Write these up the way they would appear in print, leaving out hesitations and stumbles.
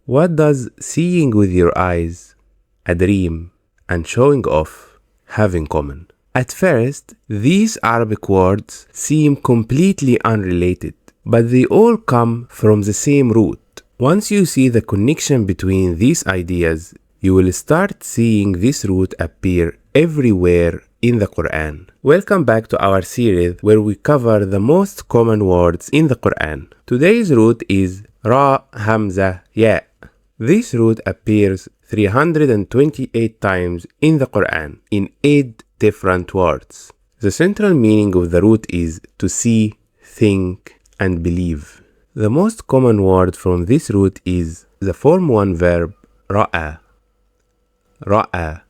What does seeing with your eyes, a dream, and showing off have in common? At first, these Arabic words seem completely unrelated, but they all come from the same root. Once you see the connection between these ideas, you will start seeing this root appear everywhere in the Quran. Welcome back to our series where we cover the most common words in the Quran. Today's root is Ra Hamza Ya. This root appears 328 times in the Quran in 8 different words. The central meaning of the root is to see, think, and believe. The most common word from this root is the form 1 verb ra'a. Ra'a.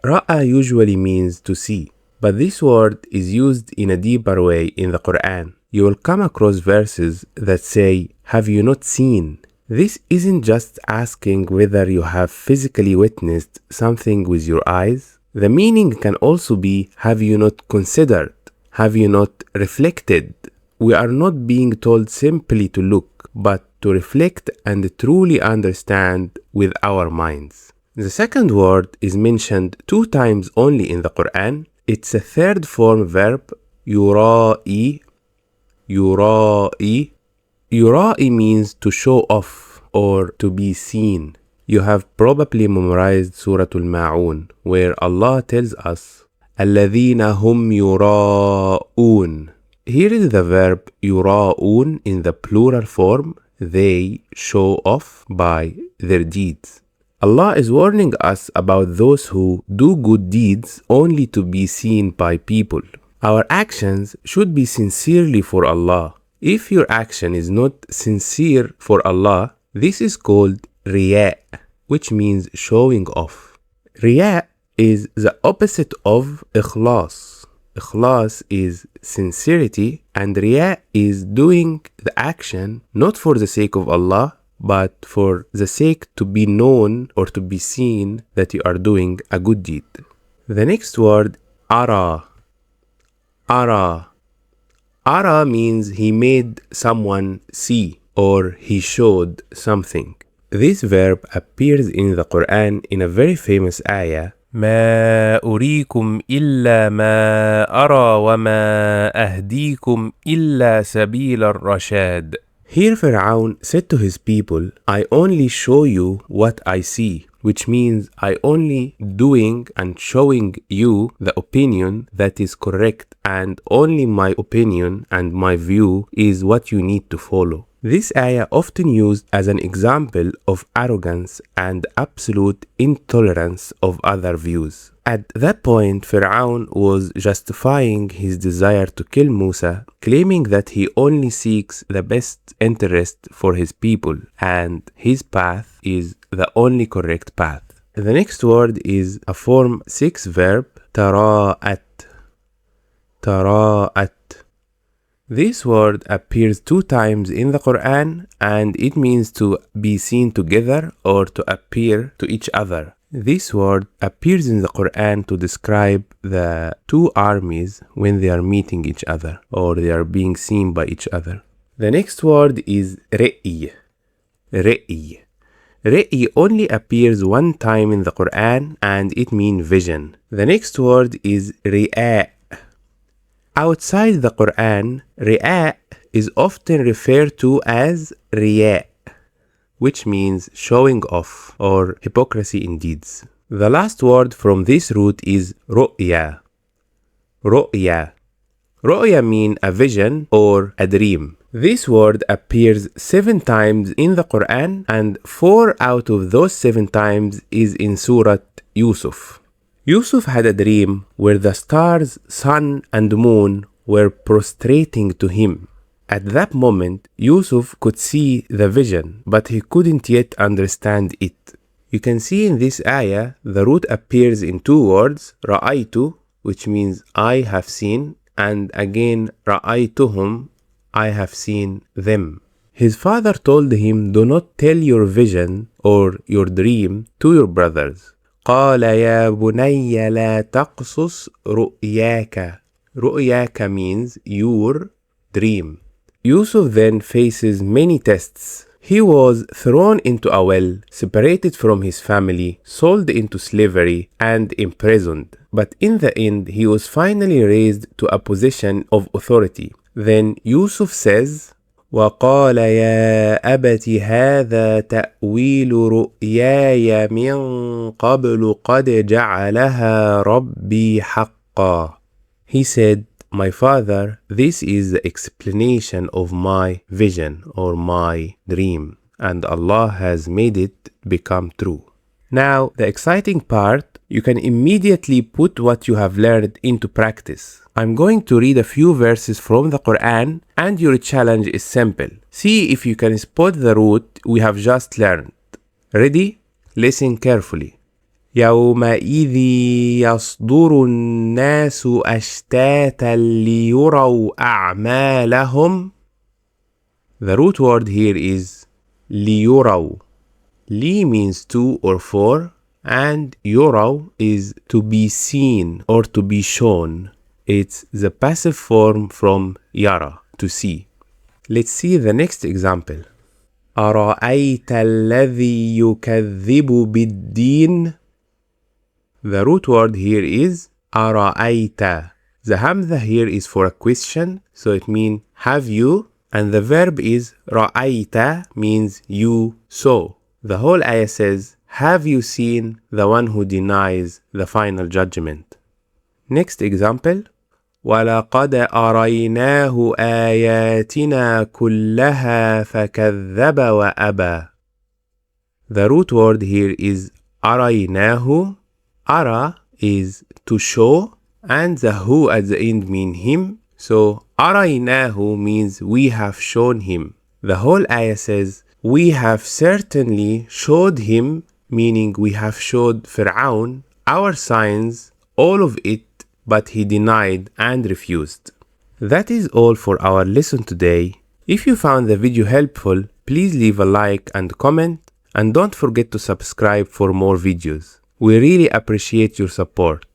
Ra'a usually means to see, but this word is used in a deeper way in the Quran. You will come across verses that say, "Have you not seen?" This isn't just asking whether you have physically witnessed something with your eyes. The meaning can also be, have you not considered? Have you not reflected? We are not being told simply to look, but to reflect and truly understand with our minds. The second word is mentioned 2 times only in the Quran. It's a third form verb, yura'i. Yura'i. Yura'i means to show off or to be seen. You have probably memorized Surah Al-Ma'un, where Allah tells us, الَّذِينَ هُمْ يُرَاءُونَ. Here is the verb يُرَاءُون in the plural form. They show off by their deeds. Allah is warning us about those who do good deeds only to be seen by people. Our actions should be sincerely for Allah. If your action is not sincere for Allah, this is called riya, which means showing off. Riya is the opposite of ikhlas. Ikhlas is sincerity, and riya is doing the action not for the sake of Allah, but for the sake to be known or to be seen that you are doing a good deed. The next word, ara. Ara. Ara means he made someone see or he showed something. This verb appears in the Quran in a very famous ayah, ما أريكم إلا ما أرى وما أهديكم إلا سبيل الرشاد. Here Pharaoh said to his people, I only show you what I see, which means I only doing and showing you the opinion that is correct, and only my opinion and my view is what you need to follow. This ayah often used as an example of arrogance and absolute intolerance of other views. At that point, Pharaoh was justifying his desire to kill Musa, claiming that he only seeks the best interest for his people, and his path is the only correct path. The next word is a form 6 verb, tara'at. Tara'at. This word appears 2 times in the Quran, and it means to be seen together or to appear to each other. This word appears in the Quran to describe the 2 armies when they are meeting each other or they are being seen by each other. The next word is re'i. Re'i. Re'i only appears 1 time in the Quran and it means vision. The next word is ri'a. Outside the Quran, ri'a is often referred to as riya, which means showing off or hypocrisy in deeds. The last word from this root is ru'ya. Ru'ya. Ru'ya means a vision or a dream. This word appears 7 times in the Quran, and 4 out of those 7 times is in Surah Yusuf. Yusuf had a dream where the stars, sun, and moon were prostrating to him. At that moment, Yusuf could see the vision, but he couldn't yet understand it. You can see in this ayah, the root appears in 2 words, ra'aytu, which means I have seen, and again, ra'aytuhum, I have seen them. His father told him, do not tell your vision or your dream to your brothers. قال يا بني لا تقصص رؤياك. رؤياك means your dream. Yusuf then faces many tests. He was thrown into a well, separated from his family, sold into slavery, and imprisoned. But in the end, he was finally raised to a position of authority. Then Yusuf says, وقال يا أبت هذا تأويل رؤياي من قبل قد جعلها ربي حقا. He said, my father, this is the explanation of my vision or my dream, and Allah has made it become true. Now, the exciting part, you can immediately put what you have learned into practice. I'm going to read a few verses from the Quran, and your challenge is simple. See if you can spot the root we have just learned. Ready? Listen carefully. يومئذ يصدر الناس أشتاتا ليروا أعمالهم. The root word here is ليروا. Li means to or for, and يروا is to be seen or to be shown. It's the passive form from يرى, to see. Let's see the next example. أرأيت الذي يكذب بالدين. The root word here is أرأيت. The hamza here is for a question, so it means have you, and the verb is رأيت means you saw. The whole ayah says, have you seen the one who denies the final judgment? Next example. وَلَقَدْ أَرَيْنَاهُ آيَاتِنَا كُلَّهَا فَكَذَّبَ وَأَبَى. The root word here is أَرَيْنَاهُ. Ara is to show, and the who at the end mean him. So أَرَيْنَاهُ means we have shown him. The whole ayah says, we have certainly showed him, meaning we have showed Fir'aun our signs, all of it, but he denied and refused. That is all for our lesson today. If you found the video helpful, please leave a like and comment, and don't forget to subscribe for more videos. We really appreciate your support.